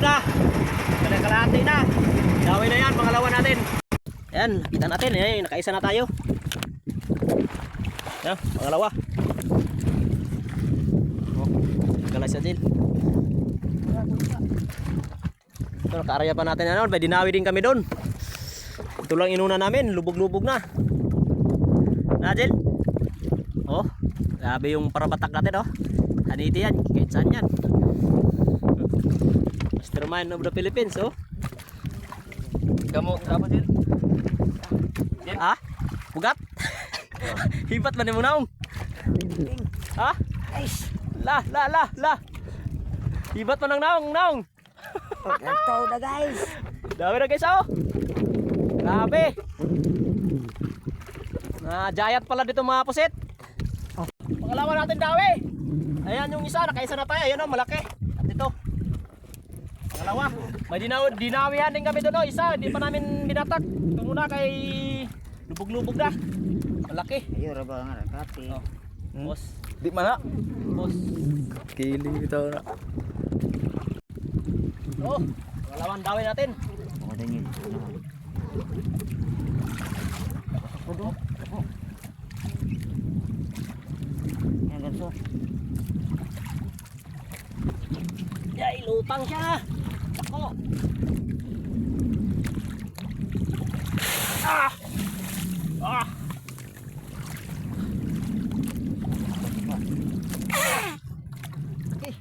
na. Kalahati na. Daway na yan, pangalawa natin. Ayan, kita natin. Ayan, nakaisa na tayo. Ayan, pangalawa. Galas sa Jill. Ito, nakaaraya pa natin. Ano, may dinawi din kami doon. Ito lang inuna namin, lubog-lubog na. Na Jill? Oh, grabe yung parabatak natin, oh. Haniti yan, kahit saan yan. Mastermind of the Philippines, oh. Kamu, Jill? Ah? Bugat? Hibat ba ni mo naong? Ha? La. Hibat pa ng naong. Nagtaw na guys. Dami na guys, oh. Grabe. Giant pala dito mga pusit. Pangalawa natin dawi. Ayan yung isa, nakaisa na tayo. Ayan, oh, malaki. At ito. Pangalawa. May dinawihan din kami doon, oh. Isa, hindi pa namin binatak. Ito muna kay lubog-lubog na. Malaki. Ayo ra ba nga kape. Oh. Boss. Di mana? Boss. Kili bitaw na. Oh, pangalawang dawi natin. Oh, dingin. Kudo. Yan ganso. Yay, lutang siya. Ako. Ah. Okay.